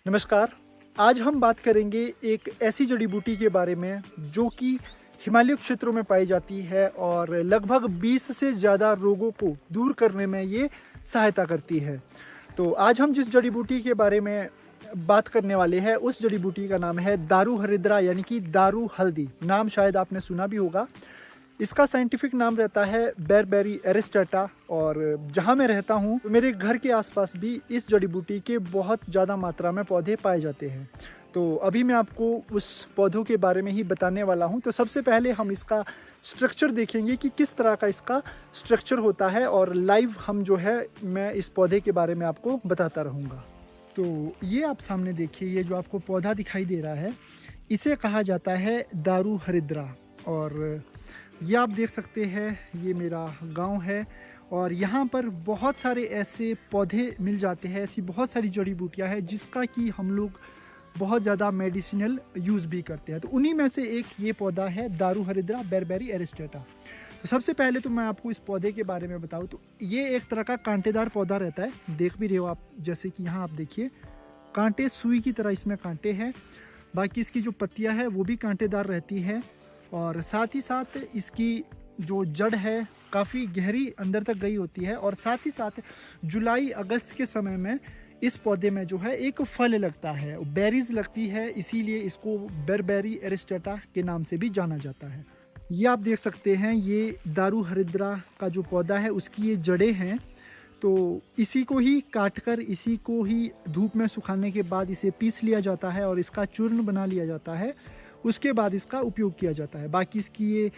नमस्कार। आज हम बात करेंगे एक ऐसी जड़ी बूटी के बारे में जो कि हिमालय क्षेत्रों में पाई जाती है और लगभग 20 से ज़्यादा रोगों को दूर करने में ये सहायता करती है। तो आज हम जिस जड़ी बूटी के बारे में बात करने वाले हैं उस जड़ी बूटी का नाम है दारू हरिद्रा यानी कि दारू हल्दी। नाम शायद आपने सुना भी होगा। इसका साइंटिफिक नाम रहता है बेरबेरी एरिस्टाटा और जहाँ मैं रहता हूँ मेरे घर के आसपास भी इस जड़ी बूटी के बहुत ज़्यादा मात्रा में पौधे पाए जाते हैं। तो अभी मैं आपको उस पौधों के बारे में ही बताने वाला हूँ। तो सबसे पहले हम इसका स्ट्रक्चर देखेंगे कि किस तरह का इसका स्ट्रक्चर होता है और लाइव हम जो है मैं इस पौधे के बारे में आपको बताता रहूँगा। तो ये आप सामने देखिए, ये जो आपको पौधा दिखाई दे रहा है इसे कहा जाता है दारू हरिद्रा। और ये आप देख सकते हैं, ये मेरा गांव है और यहाँ पर बहुत सारे ऐसे पौधे मिल जाते हैं, ऐसी बहुत सारी जड़ी बूटियाँ हैं जिसका कि हम लोग बहुत ज़्यादा मेडिसिनल यूज़ भी करते हैं। तो उन्हीं में से एक ये पौधा है दारू हरिद्रा बेरबेरी एरिस्टाटा। तो सबसे पहले तो मैं आपको इस पौधे के बारे में बताऊँ तो ये एक तरह का कांटेदार पौधा रहता है। देख भी रहे हो आप, जैसे कि यहाँ आप देखिए कांटे, सुई की तरह इसमें कांटे हैं। बाकी इसकी जो पत्तियाँ हैं वो भी कांटेदार रहती है और साथ ही साथ इसकी जो जड़ है काफ़ी गहरी अंदर तक गई होती है। और साथ ही साथ जुलाई अगस्त के समय में इस पौधे में जो है एक फल लगता है, बेरीज लगती है, इसीलिए इसको बेरबेरी एरिस्टाटा के नाम से भी जाना जाता है। ये आप देख सकते हैं, ये दारू हरिद्रा का जो पौधा है उसकी ये जड़ें हैं। तो इसी को ही काटकर इसी को ही धूप में सुखाने के बाद इसे पीस लिया जाता है और इसका चूर्ण बना लिया जाता है। उसके बाद इसका उपयोग किया जाता है। बाकी इसकी ये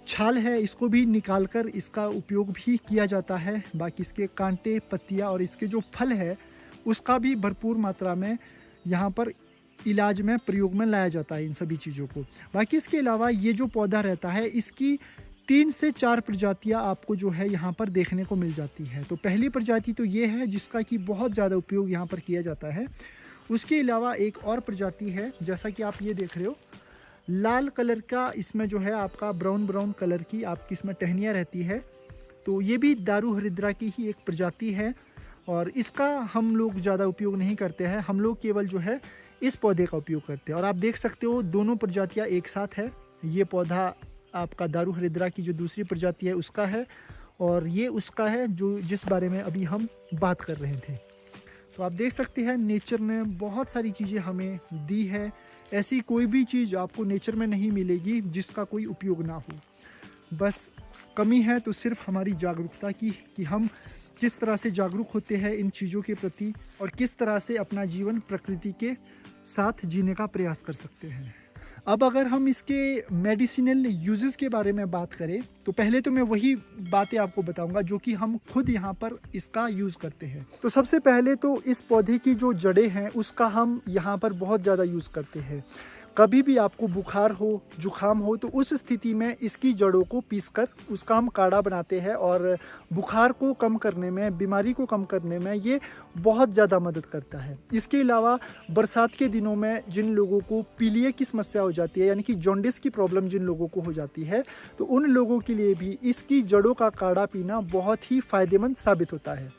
छाल है इसको भी निकाल कर इसका उपयोग भी किया जाता है। बाकी इसके कांटे, पत्तियाँ और इसके जो फल है उसका भी भरपूर मात्रा में यहाँ पर इलाज में प्रयोग में लाया जाता है इन सभी चीज़ों को। बाकी इसके अलावा ये जो पौधा रहता है इसकी 3 से 4 प्रजातियाँ आपको जो है यहाँ पर देखने को मिल जाती है। तो पहली प्रजाति तो ये है जिसका कि बहुत ज़्यादा उपयोग यहाँ पर किया जाता है। उसके अलावा एक और प्रजाति है, जैसा कि आप ये देख रहे हो, लाल कलर का इसमें जो है आपका ब्राउन कलर की आपकी इसमें टहनियाँ रहती है। तो ये भी दारू हरिद्रा की ही एक प्रजाति है और इसका हम लोग ज़्यादा उपयोग नहीं करते हैं। हम लोग केवल जो है इस पौधे का उपयोग करते हैं। और आप देख सकते हो दोनों प्रजातियाँ एक साथ है। ये पौधा आपका दारू हरिद्रा की जो दूसरी प्रजाति है उसका है और ये उसका है जो जिस बारे में अभी हम बात कर रहे थे। तो आप देख सकते हैं नेचर ने बहुत सारी चीज़ें हमें दी है। ऐसी कोई भी चीज़ आपको नेचर में नहीं मिलेगी जिसका कोई उपयोग ना हो। बस कमी है तो सिर्फ हमारी जागरूकता की, कि हम किस तरह से जागरूक होते हैं इन चीज़ों के प्रति और किस तरह से अपना जीवन प्रकृति के साथ जीने का प्रयास कर सकते हैं। अब अगर हम इसके मेडिसिनल यूजेस के बारे में बात करें तो पहले तो मैं वही बातें आपको बताऊंगा जो कि हम खुद यहाँ पर इसका यूज़ करते हैं। तो सबसे पहले तो इस पौधे की जो जड़ें हैं उसका हम यहाँ पर बहुत ज़्यादा यूज़ करते हैं। कभी भी आपको बुखार हो, जुखाम हो तो उस स्थिति में इसकी जड़ों को पीसकर उसका हम काढ़ा बनाते हैं और बुखार को कम करने में, बीमारी को कम करने में ये बहुत ज़्यादा मदद करता है। इसके अलावा बरसात के दिनों में जिन लोगों को पीलिया की समस्या हो जाती है, यानी कि जॉन्डिस की प्रॉब्लम जिन लोगों को हो जाती है, तो उन लोगों के लिए भी इसकी जड़ों का काढ़ा पीना बहुत ही फ़ायदेमंद साबित होता है।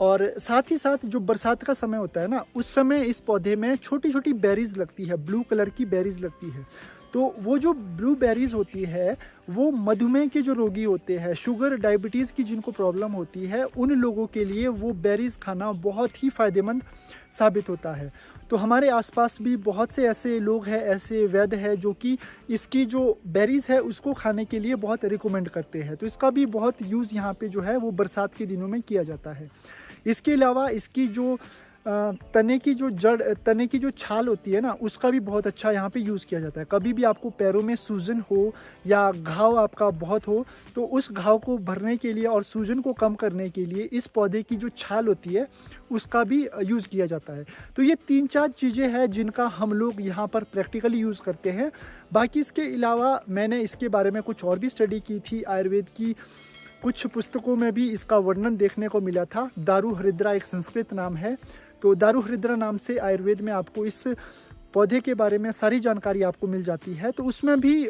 और साथ ही साथ जो बरसात का समय होता है ना, उस समय इस पौधे में छोटी छोटी बेरीज लगती है, ब्लू कलर की बेरीज लगती है। तो वो जो ब्लू बेरीज होती है वो मधुमेह के जो रोगी होते हैं, शुगर डायबिटीज़ की जिनको प्रॉब्लम होती है, उन लोगों के लिए वो बेरीज खाना बहुत ही फ़ायदेमंद साबित होता है। तो हमारे आसपास भी बहुत से ऐसे लोग हैं, ऐसे वैद्य हैं जो कि इसकी जो बेरीज है उसको खाने के लिए बहुत रिकमेंड करते हैं। तो इसका भी बहुत यूज़ यहाँ पे जो है वो बरसात के दिनों में किया जाता है। इसके अलावा इसकी जो तने की जो छाल होती है ना, उसका भी बहुत अच्छा यहाँ पे यूज़ किया जाता है। कभी भी आपको पैरों में सूजन हो या घाव आपका बहुत हो तो उस घाव को भरने के लिए और सूजन को कम करने के लिए इस पौधे की जो छाल होती है उसका भी यूज़ किया जाता है। तो ये 3-4 चीज़ें हैं जिनका हम लोग यहाँ पर प्रैक्टिकली यूज़ करते हैं। बाकी इसके अलावा मैंने इसके बारे में कुछ और भी स्टडी की थी। आयुर्वेद की कुछ पुस्तकों में भी इसका वर्णन देखने को मिला था। दारू हरिद्रा एक संस्कृत नाम है। तो दारू हरिद्रा नाम से आयुर्वेद में आपको इस पौधे के बारे में सारी जानकारी आपको मिल जाती है। तो उसमें भी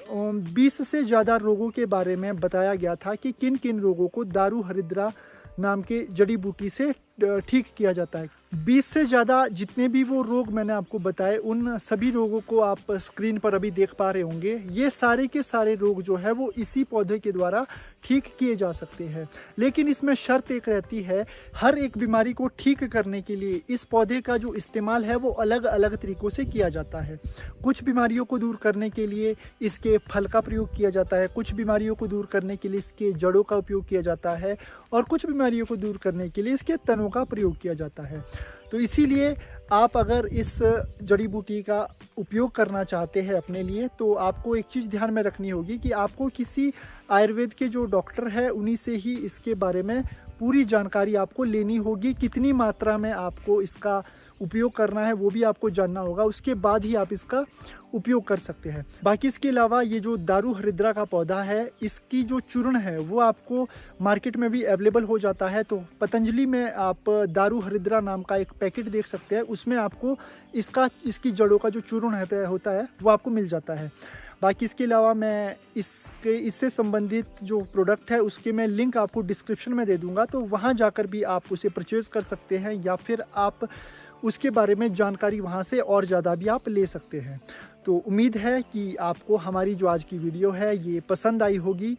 20 से ज़्यादा रोगों के बारे में बताया गया था कि किन किन रोगों को दारू हरिद्रा नाम के जड़ी बूटी से ठीक किया जाता है। 20 से ज़्यादा जितने भी वो रोग मैंने आपको बताए, उन सभी रोगों को आप स्क्रीन पर अभी देख पा रहे होंगे। ये सारे के सारे रोग जो है वो इसी पौधे के द्वारा ठीक किए जा सकते हैं। लेकिन इसमें शर्त एक रहती है, हर एक बीमारी को ठीक करने के लिए इस पौधे का जो इस्तेमाल है वो अलग अलग तरीक़ों से किया जाता है। कुछ बीमारियों को दूर करने के लिए इसके फल का प्रयोग किया जाता है, कुछ बीमारियों को दूर करने के लिए इसके जड़ों का उपयोग किया जाता है, और कुछ बीमारियों को दूर करने के लिए इसके तनों का प्रयोग किया जाता है। तो इसीलिए आप अगर इस जड़ी बूटी का उपयोग करना चाहते हैं अपने लिए, तो आपको एक चीज़ ध्यान में रखनी होगी कि आपको किसी आयुर्वेद के जो डॉक्टर है उन्हीं से ही इसके बारे में पूरी जानकारी आपको लेनी होगी। कितनी मात्रा में आपको इसका उपयोग करना है वो भी आपको जानना होगा, उसके बाद ही आप इसका उपयोग कर सकते हैं। बाकी इसके अलावा ये जो दारू हरिद्रा का पौधा है, इसकी जो चूर्ण है वो आपको मार्केट में भी अवेलेबल हो जाता है। तो पतंजलि में आप दारू हरिद्रा नाम का एक पैकेट देख सकते हैं, उसमें आपको इसकी जड़ों का जो चूर्ण होता है वो आपको मिल जाता है। बाकी इसके अलावा मैं इससे संबंधित जो प्रोडक्ट है उसके मैं लिंक आपको डिस्क्रिप्शन में दे दूंगा, तो वहाँ जाकर भी आप उसे परचेज़ कर सकते हैं, या फिर आप उसके बारे में जानकारी वहाँ से और ज़्यादा भी आप ले सकते हैं। तो उम्मीद है कि आपको हमारी जो आज की वीडियो है ये पसंद आई होगी,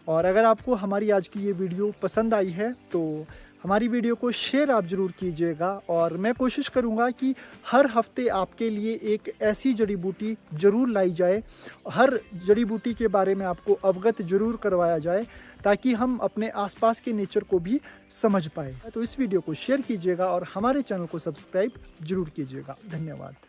और अगर आपको हमारी आज की ये वीडियो पसंद आई है तो हमारी वीडियो को शेयर आप ज़रूर कीजिएगा। और मैं कोशिश करूँगा कि हर हफ्ते आपके लिए एक ऐसी जड़ी बूटी ज़रूर लाई जाए, हर जड़ी बूटी के बारे में आपको अवगत ज़रूर करवाया जाए, ताकि हम अपने आसपास के नेचर को भी समझ पाए। तो इस वीडियो को शेयर कीजिएगा और हमारे चैनल को सब्सक्राइब ज़रूर कीजिएगा। धन्यवाद।